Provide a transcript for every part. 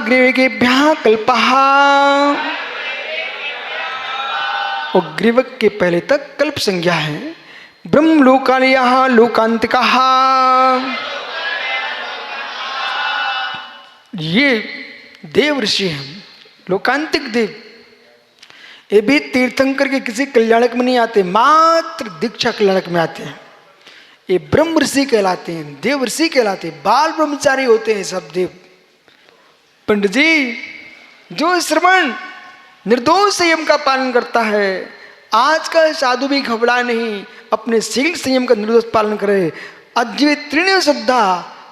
ग्रीवकेभ्यः कल्पः, और ग्रीवक के पहले तक कल्प संज्ञा है। ब्रह्मलोकालयः लोकांतिकः, ये देव ऋषि हैं, लोकांतिक देव। ये भी तीर्थंकर के किसी कल्याणक में नहीं आते, मात्र दीक्षा कल्याणक में आते हैं। ये ब्रह्म ऋषि कहलाते हैं, देव ऋषि कहलाते हैं, बाल ब्रह्मचारी होते हैं सब देव। पंडित जी, जो श्रवण निर्दोष संयम का पालन करता है, आज का साधु भी घबरा नहीं, अपने शील संयम का निर्दोष पालन करे। अद्वैत त्रिणय शुद्धा,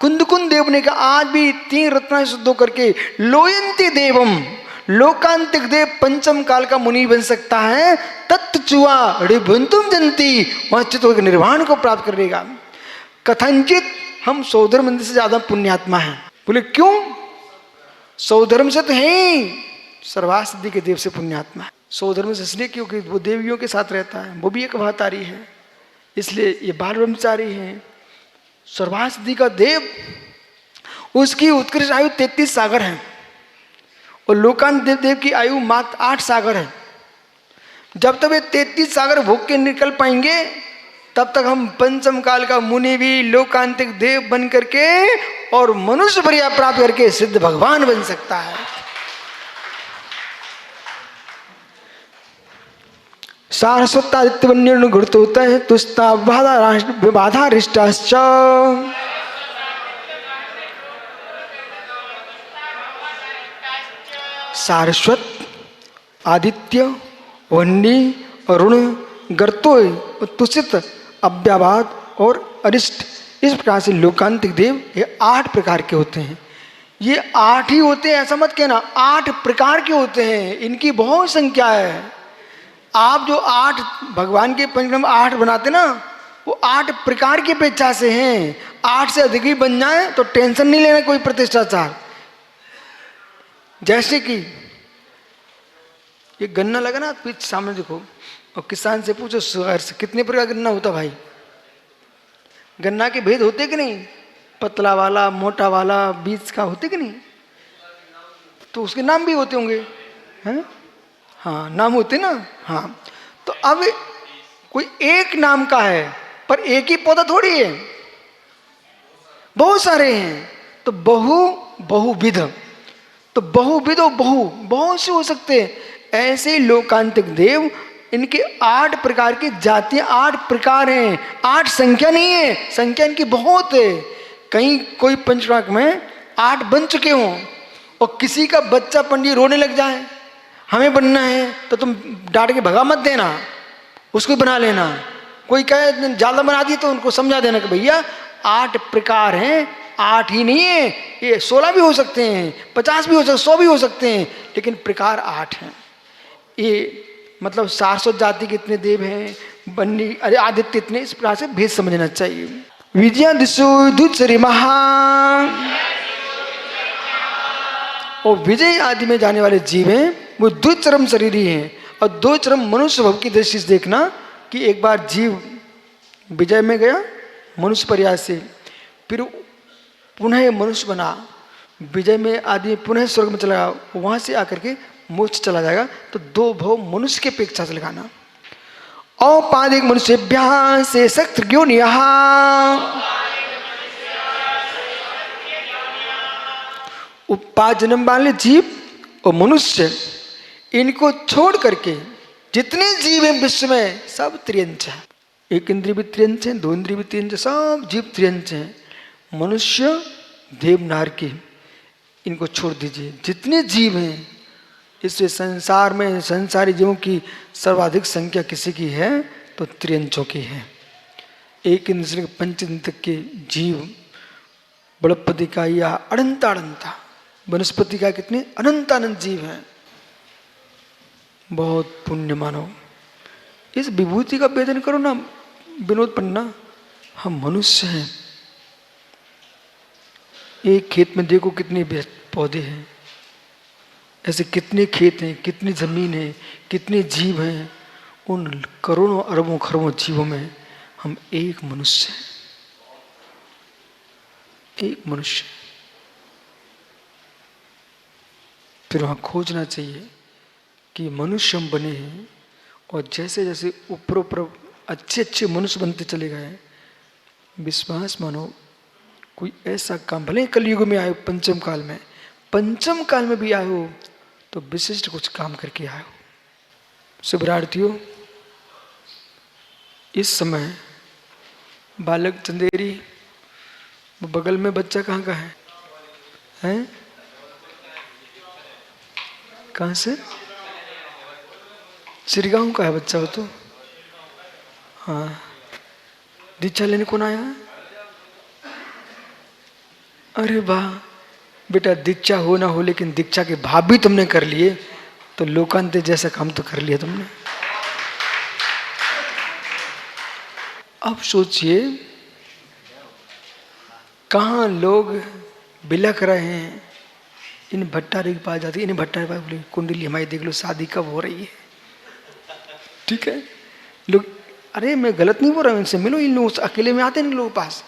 कुंदकुंद देव ने कहा आज भी 3 रत्न शुद्ध करके लोयंती देवम, लोकांतिक देव पंचम काल का मुनि बन सकता है। तत्चुआ ऋभुंतुम जंती, वह चित्त होकर निर्वाण को प्राप्त करेगा। कथनचित हम सौधर्म मंदिर से ज्यादा पुण्यात्मा हैं। बोले क्यों? सौधर्म से तो है, सर्वासिद्धि के देव से पुण्यात्मा है। सौधर्म से इसलिए क्योंकि वो देवियों के साथ रहता है, वो भी एक अवतारी है, इसलिए ये बाल ब्रह्मचारी है। सर्वासिद्धि का देव, उसकी उत्कृष्ट आयु 33 सागर है, और लोकांत देव की आयु मात्र 8 सागर है। जब तक ये 33 सागर भोग के निकल पाएंगे, तब तक हम पंचम काल का मुनि भी लोकांतिक देव बन करके और मनुष्य पर्याय प्राप्त करके सिद्ध भगवान बन सकता है। सारस्वतादित्य वन्य घृत होता है, तुस्ता बाधा रिष्टाश्च, सारस्वत, आदित्य, वन्नी, अरुण, गर्तोय, तुषित, अव्याबाद और अरिष्ट, इस प्रकार से लोकांतिक देव ये 8 प्रकार के होते हैं। ये 8 ही होते हैं ऐसा मत कहना, 8 प्रकार के होते हैं, इनकी बहुत संख्या है। आप जो 8 भगवान के पंचनाम 8 बनाते ना, वो 8 प्रकार की अपेक्षा से हैं। 8 से अधिक ही बन जाए तो टेंशन नहीं लेना कोई प्रतिष्ठाचार। जैसे कि ये गन्ना लगा ना पीछे सामने देखो, और किसान से पूछो कितने प्रकार का गन्ना होता भाई? गन्ना के भेद होते कि नहीं? पतला वाला, मोटा वाला, बीज का होते कि नहीं? तो उसके नाम भी होते होंगे, हैं? हाँ, नाम होते ना। हाँ, तो अब कोई एक नाम का है, पर एक ही पौधा थोड़ी है, बहुत सारे हैं। तो बहुविध, तो बहुविध और बहुत से हो सकते हैं। ऐसे लोकांतिक देव, इनके 8 प्रकार की जातियां, 8 प्रकार हैं, 8 संख्या नहीं है, संख्या इनकी बहुत है। कहीं कोई पंचराग में 8 बन चुके हों, और किसी का बच्चा पंडित रोने लग जाए, हमें बनना है, तो तुम डांट के भगा मत देना, उसको बना लेना। कोई कहे ज्यादा बना दी तो उनको समझा देना कि भैया 8 प्रकार हैं, 8 ही नहीं है, ये 16 भी हो सकते हैं, 50 भी हो सकते, 100 भी हो सकते हैं, लेकिन प्रकार 8 हैं। ये मतलब सारस्वत जाति के इतने देव हैं, बन्नी, अरे आदित्य इतने, इस प्रकार से भेद समझना चाहिए। विजया दिशु दुचरी महा, और विजय आदि में जाने वाले जीव हैं, वो दुचरम शरीरी हैं। और दुचरम मनुष्य भव की दृष्टि से देखना कि एक बार जीव विजय में गया मनुष्य पर्याय से, फिर पुनः मनुष्य बना, विजय में आदमी पुनः स्वर्ग में चला गया, वहां से आकर के मोक्ष चला जाएगा। तो 2 भव मनुष्य के अपेक्षा से लगाना। औपाधिक मनुष्यभ्यः से सक्त योनियः, उपार्जन वाले जीव और मनुष्य, इनको छोड़ करके जितने जीव हैं विश्व में सब त्रियंच है। 1 इंद्रिय भी त्रियंच है, 2 इंद्रिय भी त्रियंच है, सब जीव त्रियंच हैं। मनुष्य, देव, नारकी, इनको छोड़ दीजिए। जितने जीव हैं इस संसार में, संसारी जीवों की सर्वाधिक संख्या किसी की है तो त्रियंचों की है। 1 इंद्र से 5 इंद्र तक के जीव, बृहस्पति का या अनंता वनस्पति का कितने अनंत जीव हैं। बहुत पुण्य मानो, इस विभूति का वेदन करो ना विनोद पन्ना। हम मनुष्य हैं, एक खेत में देखो कितने पौधे हैं, ऐसे कितने खेत हैं, कितनी जमीन है, कितने जीव हैं। उन करोड़ों अरबों खरबों जीवों में हम एक मनुष्य हैं, एक मनुष्य। फिर वहाँ खोजना चाहिए कि मनुष्य हम बने हैं, और जैसे जैसे ऊपर ऊपर अच्छे अच्छे मनुष्य बनते चले गए, विश्वास मानो कोई ऐसा काम, भले कलयुग में आए हो, पंचम काल में भी आए हो, तो विशिष्ट कुछ काम करके आए हो। शुभरार्थियों, इस समय बालक चंदेरी, बगल में बच्चा कहाँ का है? हैं? कहाँ से? श्रीगांव का है बच्चा हो तो। हाँ, दीक्षा लेने कौन आया है? अरे वाह बेटा, दीक्षा हो ना हो, लेकिन दीक्षा के भाव भी तुमने कर लिए, तो लोकांत जैसा काम तो कर लिया तुमने। अब सोचिए कहाँ लोग बिलख रहे हैं, इन भट्टारी के पास जाती, इन भट्टारी के पास बोले कुंडली हमारी देख लो, शादी कब हो रही है। ठीक है, लोग, अरे मैं गलत नहीं बोल रहा हूँ, इनसे मिलो, इन लोग अकेले में आते हैं इन लोगों के पास,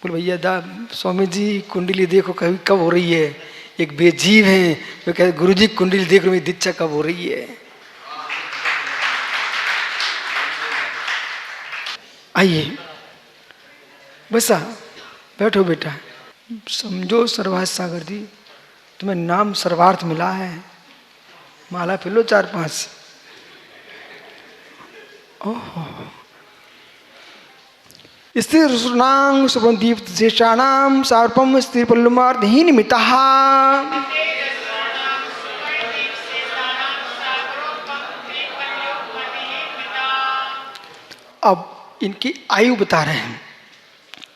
बोले भैया दा स्वामी जी कुंडली देखो कभी कब हो रही है। एक बेजीव है वो कहते गुरु जी कुंडली देख लो, मेरी दीक्षा कब हो रही है। आइए बसा, बैठो बेटा, समझो सर्वार्थ सागर जी, तुम्हें नाम सर्वार्थ मिला है, माला फिर लो 4-5। ओहो, स्थिरसुनां सुबंदीप्त शेषाणां सार्पम स्थिरपल्लुमार्धहीन मितः। अब इनकी आयु बता रहे हैं।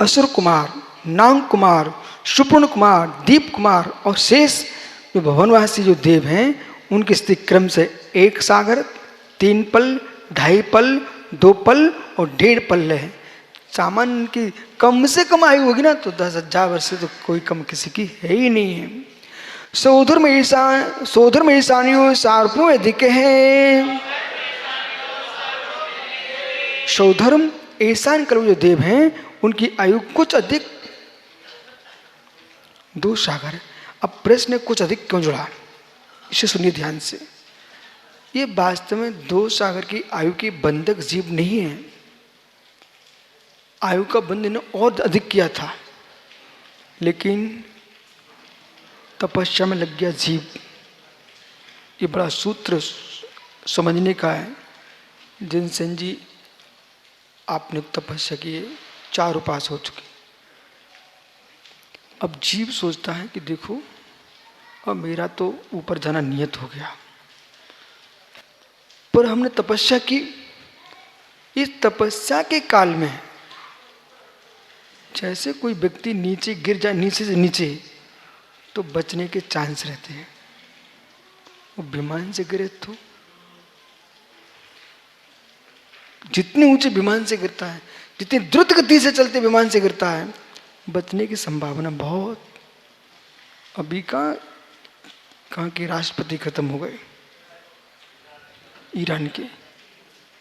असुर कुमार, नाग कुमार, सुपर्ण कुमार, दीप कुमार और शेष जो भवनवासी जो देव हैं, उनकी स्थिति क्रम से 1 सागर, 3 पल, 2.5 पल, 2 पल और 1.5 पल है। सामान्य की कम से कम आयु होगी ना तो 10,000 वर्ष से तो कोई कम किसी की है ही नहीं है। सौधर्म ईशानियों सार्पों अधिक है। सौधर्म ईशान कल जो देव हैं उनकी आयु कुछ अधिक 2 सागर। अब प्रश्न कुछ अधिक क्यों जुड़ा, इसे सुनिए ध्यान से। ये वास्तव में 2 सागर की आयु की बंधक जीव नहीं है, आयु का बंध ने और अधिक किया था, लेकिन तपस्या में लग गया जीव। ये बड़ा सूत्र समझने का है। जिनसेन जी आपने तपस्या किए, 4 उपास हो चुके। अब जीव सोचता है कि देखो अब मेरा तो ऊपर जाना नियत हो गया, पर हमने तपस्या की, इस तपस्या के काल में जैसे कोई व्यक्ति नीचे गिर जाए, नीचे से नीचे, तो बचने के चांस रहते हैं। वो विमान से गिरे तो जितने ऊंचे विमान से गिरता है, जितनी द्रुत गति से चलते विमान से गिरता है, बचने की संभावना बहुत। अभी कहाँ के राष्ट्रपति खत्म हो गए, ईरान के,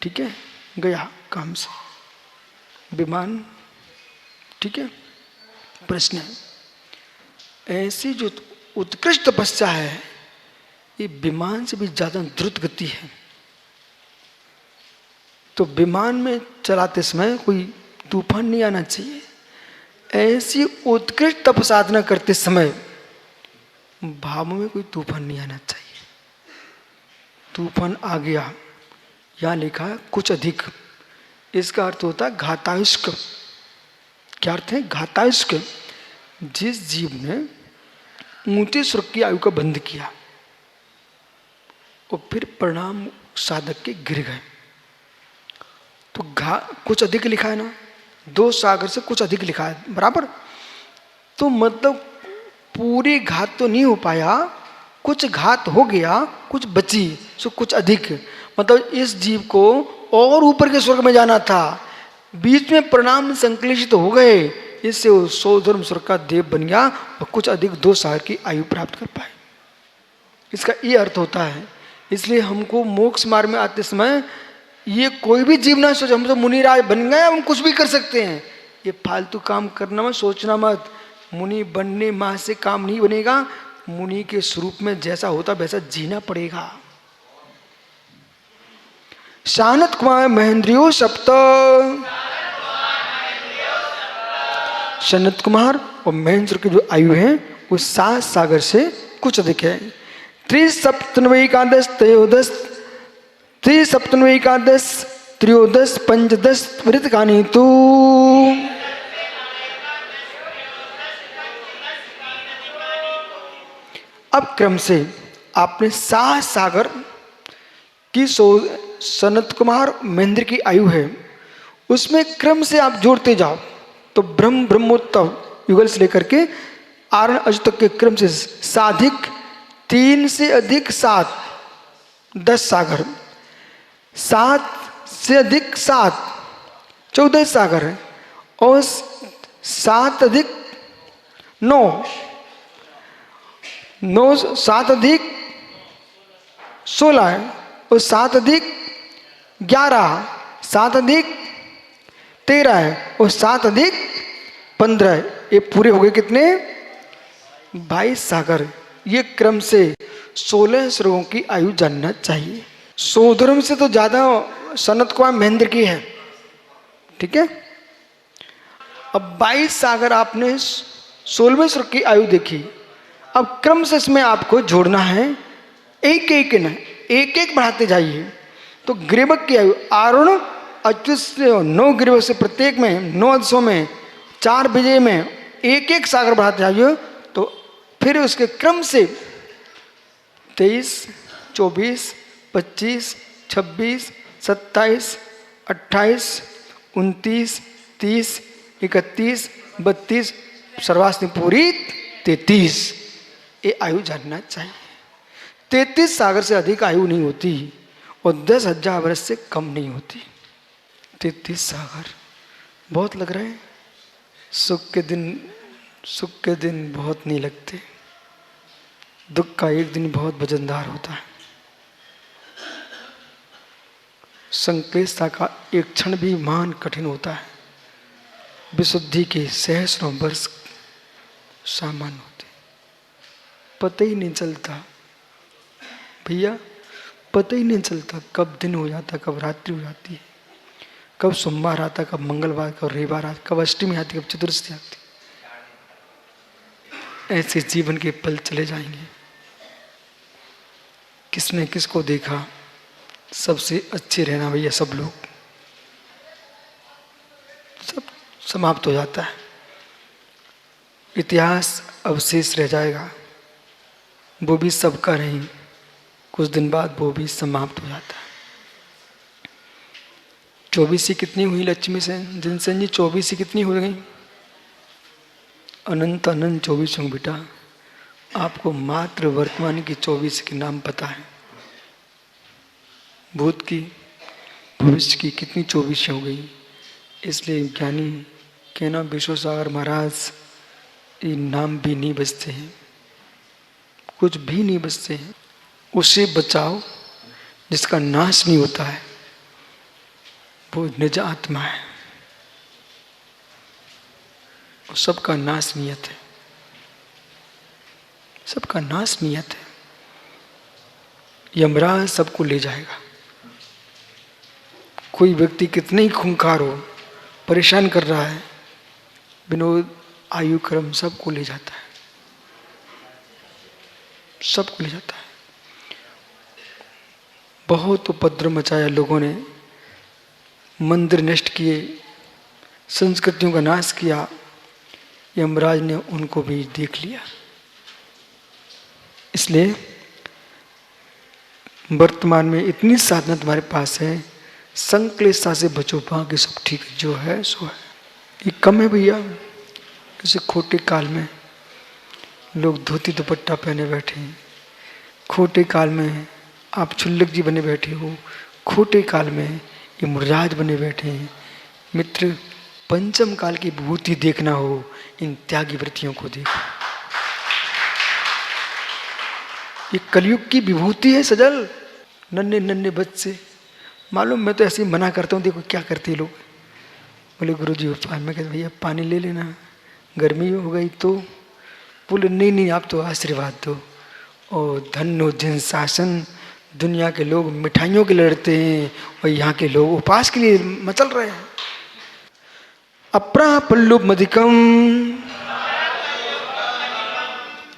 ठीक है, गया काम से विमान, ठीक है। प्रश्न है, ऐसी जो उत्कृष्ट तपस्या है, ये विमान से भी ज्यादा द्रुत गति है, तो विमान में चलाते समय कोई तूफान नहीं आना चाहिए। ऐसी उत्कृष्ट तप साधना करते समय भाव में कोई तूफान नहीं आना चाहिए। तूफान आ गया, यहां लिखा है कुछ अधिक, इसका अर्थ होता है घातायुष्क। क्या अर्थ है? घातायुष्क। जिस जीव ने ऊंचे स्वर्ग की आयु का बंध किया और फिर परिणाम साधक के गिर गए, तो कुछ अधिक लिखा है ना, 2 सागर से कुछ अधिक लिखा है, बराबर। तो मतलब पूरी घात तो नहीं हो पाया, कुछ घात हो गया, कुछ बची, सो कुछ अधिक। मतलब इस जीव को और ऊपर के स्वर्ग में जाना था, बीच में परिणाम संक्लेशित हो गए, इससे वो 100 धर्म स्वर्ग का देव बन गया और कुछ अधिक 2 सागर की आयु प्राप्त कर पाए। इसका ये अर्थ होता है। इसलिए हमको मोक्ष मार्ग में आते समय ये कोई भी जीव ना सोचे हम तो मुनिराज बन गए, हम कुछ भी कर सकते हैं। ये फालतू काम करना मत, सोचना मत। मुनि बनने मां से काम नहीं बनेगा, मुनि के स्वरूप में जैसा होता वैसा जीना पड़ेगा। शानत कुमार महेंद्रियो सप्त, सनत कुमार और महेंद्र की जो आयु है वो 7 सागर से कुछ अधिक है। त्रिसप्तनवैकादश त्रयोदश, त्रिसप्तनवैकादश त्रयोदश पंचदश वृतकानि तु, अब क्रम से आपने 7 सागर की सनत कुमार महेंद्र की आयु है, उसमें क्रम से आप जोड़ते जाओ तो ब्रह्मोत्तम युगल से लेकर के आरण अज तक के क्रम से साधिक 3 से अधिक 7 10 सागर, 7 से अधिक 7 14 सागर है, और 7 अधिक 9 7 अधिक 16 है, और 7 अधिक 11 7 अधिक 13 है, और 7 अधिक 15 है। ये पूरे हो गए कितने? 22 सागर। ये क्रम से 16 श्लोकों की आयु जानना चाहिए। सोधर्म से तो ज्यादा सनत कुमार महेंद्र की है, ठीक है। अब 22 सागर आपने 16वें श्लोक की आयु देखी, अब क्रम से इसमें आपको जोड़ना है, एक एक न एक एक बढ़ाते जाइए। तो ग्रीवक की आयु आरुण अच्युत से 9 ग्रीवक से प्रत्येक में 9 अदसों में 4 विजय में एक एक सागर बढ़ाते जाइए। तो फिर उसके क्रम से 23 24 25 26 27 28 29 30 31 32 सर्वास्नि पूरी 33, ये आयु जानना चाहिए। 33 सागर से अधिक आयु नहीं होती और 10,000 वर्ष से कम नहीं होती। 33 सागर बहुत लग रहे हैं। सुख के दिन बहुत नहीं लगते, दुख का एक दिन बहुत वजनदार होता है। संक्लेशता का एक क्षण भी महान कठिन होता है। विशुद्धि के सहस्रों वर्ष सामान्य होते, पता ही नहीं चलता भैया, पता ही नहीं चलता कब दिन हो जाता, कब रात्रि हो जाती है, कब सोमवार आता, कब मंगलवार, कब रविवार आता, कब अष्टमी आती, कब चतुर्दशी आती। ऐसे जीवन के पल चले जाएंगे। किसने किसको देखा, सबसे अच्छे रहना भैया, सब लोग, सब समाप्त हो जाता है। इतिहास अवशेष रह जाएगा, वो भी सबका नहीं, कुछ दिन बाद वो भी समाप्त हो जाता है। 24 कितनी हुई लक्ष्मी से जिनसेन जी? 24 कितनी हो गई? अनंत अनंत 24 होंगे बेटा। आपको मात्र वर्तमान की 24 के नाम पता है, भूत की भविष्य की कितनी 24 हो गई। इसलिए ज्ञानी कहना विश्वसागर महाराज, ये नाम भी नहीं बचते हैं, कुछ भी नहीं बचते हैं। उसे बचाओ जिसका नाश नहीं होता है, वो निज आत्मा है, सबका नाश नियत है, सबका नाश नियत है। यमराज सबको ले जाएगा। कोई व्यक्ति कितने ही खूंखार हो, परेशान कर रहा है, विनोद आयु क्रम सबको ले जाता है, सबको ले जाता है। बहुत उपद्रव मचाया लोगों ने, मंदिर नष्ट किए, संस्कृतियों का नाश किया, यमराज ने उनको भी देख लिया। इसलिए वर्तमान में इतनी साधना तुम्हारे पास है, संक्लेशता से बचो, बाकी सब ठीक है, जो है सो है। ये कम है भैया। किसी खोटे काल में लोग धोती दुपट्टा पहने बैठे हैं, खोटे काल में आप क्षुल्लक जी बने बैठे हो, खोटे काल में ये मुराज बने बैठे हैं। मित्र, पंचम काल की विभूति देखना हो, इन त्यागी वृत्तियों को देखो। ये कलयुग की विभूति है सजल। नन्हे नन्हे बच्चे, मालूम मैं तो ऐसे ही मना करता हूँ, देखो क्या करते हैं लोग। बोले गुरु जी उपाय, मैं कहता भैया पानी ले लेना, गर्मी हो गई तो बोले नहीं नहीं, आप तो आशीर्वाद दो। ओ धन्य जिन शासन, दुनिया के लोग मिठाइयों के लिए लड़ते हैं और यहाँ के लोग उपास के लिए मचल रहे हैं। अपरा पल्लुप मधिकम,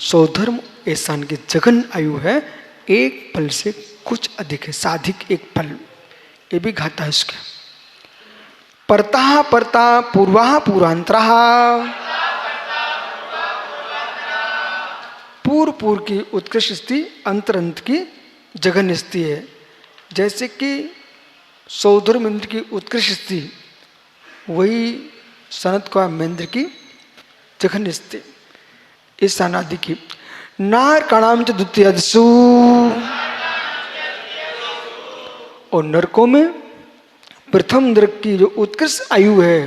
सौधर्म ऐसा की जघन आयु है, एक पल से कुछ अधिक है, साधिक एक पल, ये भी घाता है उसका। परता परता पूर्वा पूर्वांतरा, पूर्व पूर्व की उत्कृष्ट स्थिति, अंतर अंत की जघन्य स्थिति है। जैसे कि सौधर्म इंद्र की उत्कृष्ट स्थिति, वही सनत का मेंद्र की जघन्य स्थिति, इस सनादि की। नार काणाम च द्वितीयसु, और नरकों में प्रथम नरक की जो उत्कृष्ट आयु है,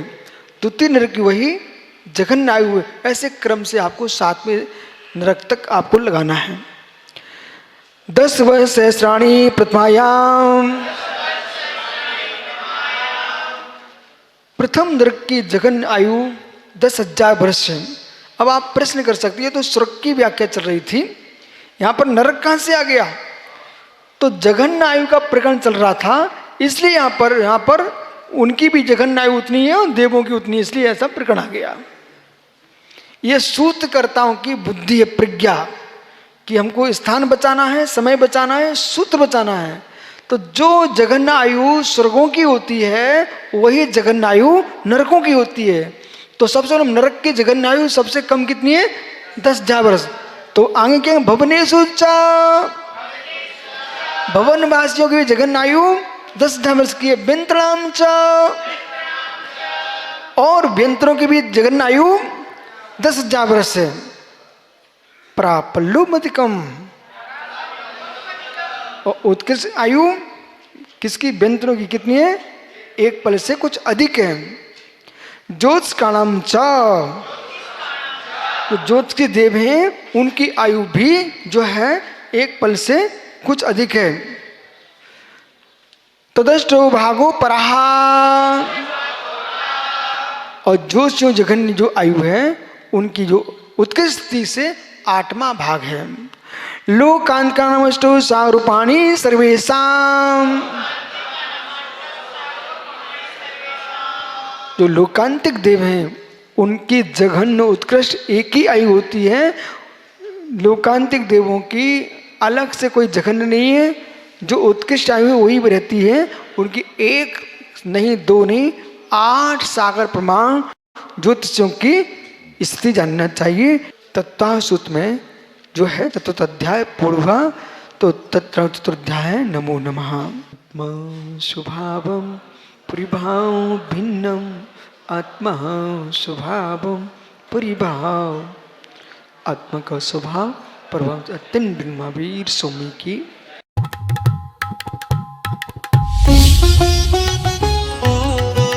द्वितीय नरक की वही जघन्य आयु है। ऐसे क्रम से आपको 7वें नरक तक आपको लगाना है। 10 वर्ष सहस्राणी प्रथमायाम, प्रथम नरक की जघन्य आयु 10,000 वर्ष है। अब आप प्रश्न कर सकते हैं, तो स्वर्ग की व्याख्या चल रही थी, यहाँ पर नरक कहाँ से आ गया? तो जघन्य आयु का प्रकरण चल रहा था, इसलिए यहाँ पर उनकी भी जघन्य आयु उतनी है और देवों की उतनी, इसलिए ऐसा प्रकरण आ गया। यह सूत्रकर्ताओं की बुद्धि है, प्रज्ञा, कि हमको स्थान बचाना है, समय बचाना है, सूत्र बचाना है। तो जो जघन्य आयु स्वर्गों की होती है, वही जघन्य आयु नरकों की होती है। तो सबसे नरक की जघन्य आयु सबसे कम कितनी है? 10,000 वर्ष। तो आगे क्या? भवनेषु च, भवन वासियों की जघन्य आयु 10,000 वर्ष की है। व्यंतराम च, और व्यंतरों की भी जघन्य आयु 10,000 वर्ष है। प्रापल्लु मतिकम, और उत्कृष्ट आयु किसकी? व्यंतरों की कितनी है? एक पल से कुछ अधिक है। ज्योतिष काणाम च, तो ज्योतिष के देव हैं, उनकी आयु भी जो है एक पल से कुछ अधिक है। तदष्टो भागो पराहा, और जो जघन्य जो आयु है, उनकी जो उत्कृष्ट स्थिति से 8वां भाग है। लोकांत का नमस्टो सारूपाणी सर्वेशाम, जो लोकांतिक देव हैं, उनकी जघन्य उत्कृष्ट एक ही आयु होती है। लोकांतिक देवों की अलग से कोई जघन्य नहीं है, जो उत्कृष्ट आयु है वही रहती है। उनकी 1 नहीं 2 नहीं 8 सागर प्रमाण ज्योतिषियों की स्थिति जानना चाहिए। तत्व सूत्र में जो है चतुर्थ अध्याय पूर्वा, तो तत्र चतुर्थाध्याय नमो नमः। स्वभावम परिभाव भिन्नम, आत्मा स्वभावम परिभाव, आत्मा का स्वभाव प्रभाव अत्यंत भिन्न। महावीर स्वामी की